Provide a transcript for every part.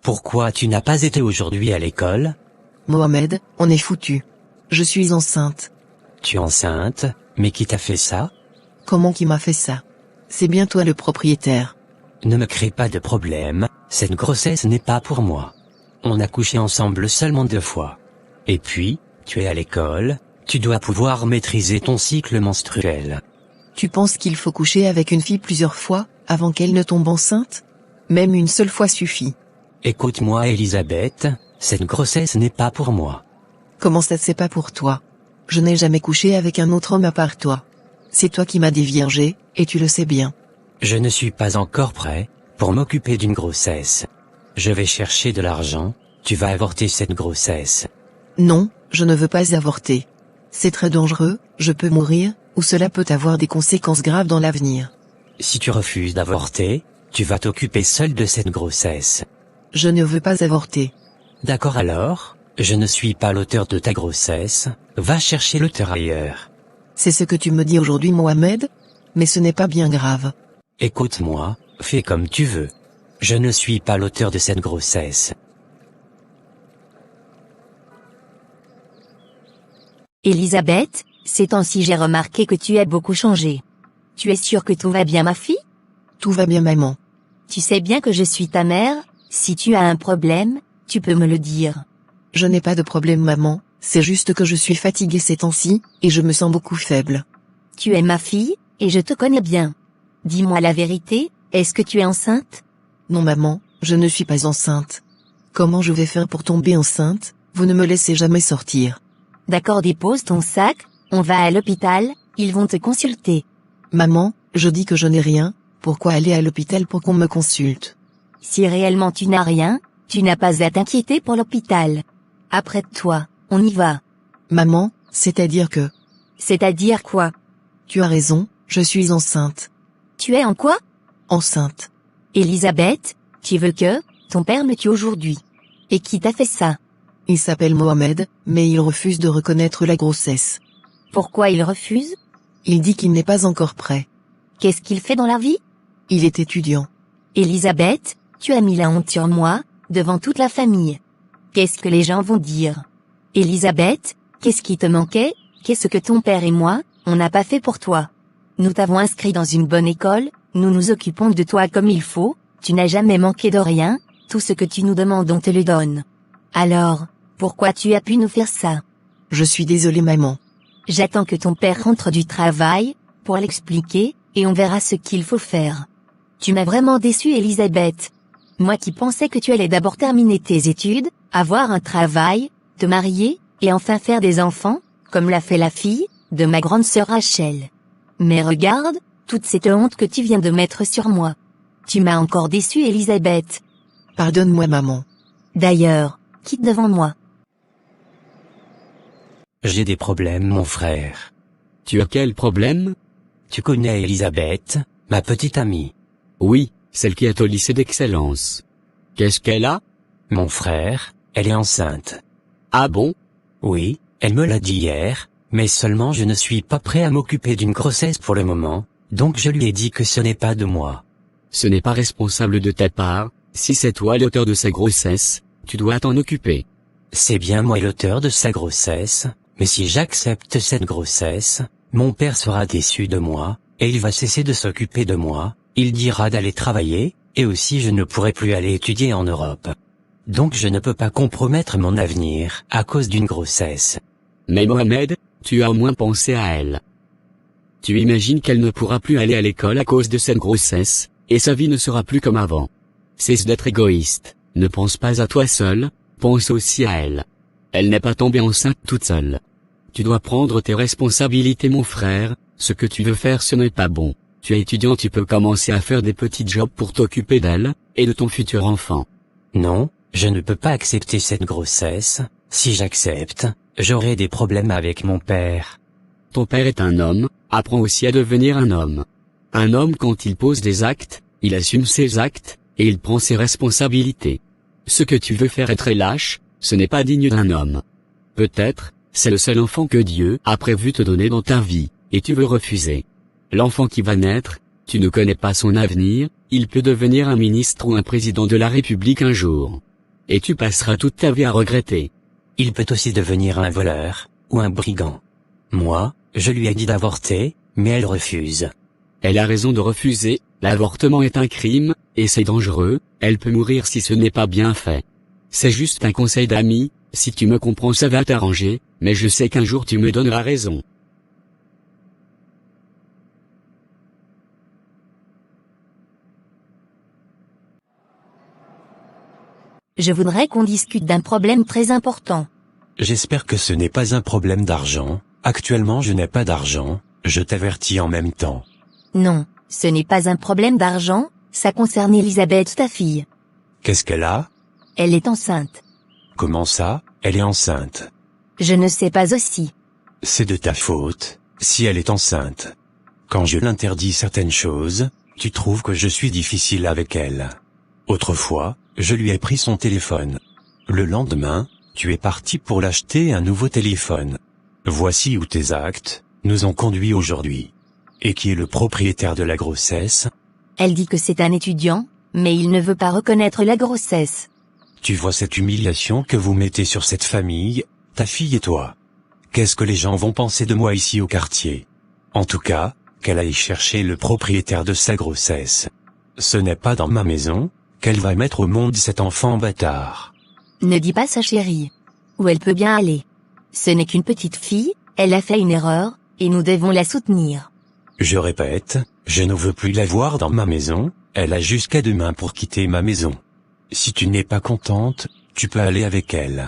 Pourquoi tu n'as pas été aujourd'hui à l'école? Mohamed, on est foutu. Je suis enceinte. Tu es enceinte? Mais qui t'a fait ça? Comment qui m'a fait ça? C'est bien toi le propriétaire. Ne me crée pas de problème, cette grossesse n'est pas pour moi. On a couché ensemble seulement 2 fois. Et puis, tu es à l'école, tu dois pouvoir maîtriser ton cycle menstruel. Tu penses qu'il faut coucher avec une fille plusieurs fois, avant qu'elle ne tombe enceinte? Même une seule fois suffit. Écoute-moi Elisabeth, cette grossesse n'est pas pour moi. Comment ça c'est pas pour toi? Je n'ai jamais couché avec un autre homme à part toi. C'est toi qui m'as déviergé, et tu le sais bien. Je ne suis pas encore prêt pour m'occuper d'une grossesse. Je vais chercher de l'argent, tu vas avorter cette grossesse. Non, je ne veux pas avorter. C'est très dangereux, je peux mourir, ou cela peut avoir des conséquences graves dans l'avenir. Si tu refuses d'avorter, tu vas t'occuper seul de cette grossesse. Je ne veux pas avorter. D'accord alors, je ne suis pas l'auteur de ta grossesse, va chercher l'auteur ailleurs. C'est ce que tu me dis aujourd'hui Mohamed? Mais ce n'est pas bien grave. Écoute-moi, fais comme tu veux. Je ne suis pas l'auteur de cette grossesse. Elisabeth, ces temps-ci j'ai remarqué que tu as beaucoup changé. Tu es sûre que tout va bien ma fille? Tout va bien maman. Tu sais bien que je suis ta mère, si tu as un problème, tu peux me le dire. Je n'ai pas de problème maman, c'est juste que je suis fatiguée ces temps-ci, et je me sens beaucoup faible. Tu es ma fille, et je te connais bien. Dis-moi la vérité, est-ce que tu es enceinte? Non maman, je ne suis pas enceinte. Comment je vais faire pour tomber enceinte? Vous ne me laissez jamais sortir. D'accord, dépose ton sac, on va à l'hôpital, ils vont te consulter. Maman, je dis que je n'ai rien, pourquoi aller à l'hôpital pour qu'on me consulte? Si réellement tu n'as rien, tu n'as pas à t'inquiéter pour l'hôpital. Apprête-toi, on y va. Maman, c'est-à-dire que... C'est-à-dire quoi? Tu as raison, je suis enceinte. Tu es en quoi? Enceinte. Elisabeth, tu veux que ton père me tue aujourd'hui? Et qui t'a fait ça? Il s'appelle Mohamed, mais il refuse de reconnaître la grossesse. Pourquoi il refuse? Il dit qu'il n'est pas encore prêt. Qu'est-ce qu'il fait dans la vie? Il est étudiant. Elisabeth, tu as mis la honte sur moi, devant toute la famille. Qu'est-ce que les gens vont dire? Elisabeth, qu'est-ce qui te manquait? Qu'est-ce que ton père et moi, on n'a pas fait pour toi? Nous t'avons inscrit dans une bonne école, nous nous occupons de toi comme il faut, tu n'as jamais manqué de rien, tout ce que tu nous demandes on te le donne. Alors, pourquoi tu as pu nous faire ça? Je suis désolée maman. J'attends que ton père rentre du travail, pour l'expliquer, et on verra ce qu'il faut faire. Tu m'as vraiment déçue Elisabeth. Moi qui pensais que tu allais d'abord terminer tes études, avoir un travail, te marier, et enfin faire des enfants, comme l'a fait la fille de ma grande sœur Rachel. Mais regarde, toute cette honte que tu viens de mettre sur moi. Tu m'as encore déçue Elisabeth. Pardonne-moi maman. D'ailleurs, quitte devant moi. J'ai des problèmes mon frère. Tu as quel problème? Tu connais Elisabeth, ma petite amie? Oui, celle qui est au lycée d'excellence. Qu'est-ce qu'elle a? Mon frère, elle est enceinte. Ah bon? Oui, elle me l'a dit hier, mais seulement je ne suis pas prêt à m'occuper d'une grossesse pour le moment, donc je lui ai dit que ce n'est pas de moi. Ce n'est pas responsable de ta part, si c'est toi l'auteur de sa grossesse, tu dois t'en occuper. C'est bien moi l'auteur de sa grossesse, mais si j'accepte cette grossesse, mon père sera déçu de moi, et il va cesser de s'occuper de moi, il dira d'aller travailler, et aussi je ne pourrai plus aller étudier en Europe. Donc je ne peux pas compromettre mon avenir à cause d'une grossesse. Mais Mohamed, tu as au moins pensé à elle. Tu imagines qu'elle ne pourra plus aller à l'école à cause de cette grossesse, et sa vie ne sera plus comme avant. Cesse d'être égoïste, ne pense pas à toi seul, pense aussi à elle. Elle n'est pas tombée enceinte toute seule. Tu dois prendre tes responsabilités mon frère, ce que tu veux faire ce n'est pas bon. Tu es étudiant, tu peux commencer à faire des petits jobs pour t'occuper d'elle, et de ton futur enfant. Non, je ne peux pas accepter cette grossesse, si j'accepte, j'aurai des problèmes avec mon père. Ton père est un homme, apprends aussi à devenir un homme. Un homme quand il pose des actes, il assume ses actes, et il prend ses responsabilités. Ce que tu veux faire est très lâche, ce n'est pas digne d'un homme. Peut-être, c'est le seul enfant que Dieu a prévu te donner dans ta vie, et tu veux refuser. L'enfant qui va naître, tu ne connais pas son avenir, il peut devenir un ministre ou un président de la République un jour. et tu passeras toute ta vie à regretter. Il peut aussi devenir un voleur, ou un brigand. Moi, je lui ai dit d'avorter, mais elle refuse. Elle a raison de refuser, l'avortement est un crime, et c'est dangereux, elle peut mourir si ce n'est pas bien fait. C'est juste un conseil d'ami, si tu me comprends ça va t'arranger, mais je sais qu'un jour tu me donneras raison. Je voudrais qu'on discute d'un problème très important. J'espère que ce n'est pas un problème d'argent. Actuellement je n'ai pas d'argent, je t'avertis en même temps. Non, ce n'est pas un problème d'argent, ça concerne Elisabeth, ta fille. Qu'est-ce qu'elle a? Elle est enceinte. Comment ça, elle est enceinte? Je ne sais pas aussi. C'est de ta faute, si elle est enceinte. Quand je l'interdis certaines choses, tu trouves que je suis difficile avec elle. Autrefois, je lui ai pris son téléphone. Le lendemain, tu es parti pour l'acheter un nouveau téléphone. Voici où tes actes nous ont conduits aujourd'hui. Et qui est le propriétaire de la grossesse? Elle dit que c'est un étudiant, mais il ne veut pas reconnaître la grossesse. Tu vois cette humiliation que vous mettez sur cette famille, ta fille et toi. Qu'est-ce que les gens vont penser de moi ici au quartier? En tout cas, qu'elle aille chercher le propriétaire de sa grossesse. Ce n'est pas dans ma maison qu'elle va mettre au monde cet enfant bâtard. Ne dis pas ça, chérie. Où elle peut bien aller. Ce n'est qu'une petite fille, elle a fait une erreur, et nous devons la soutenir. Je répète, je ne veux plus la voir dans ma maison, elle a jusqu'à demain pour quitter ma maison. Si tu n'es pas contente, tu peux aller avec elle.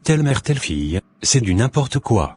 Telle mère telle fille, c'est du n'importe quoi.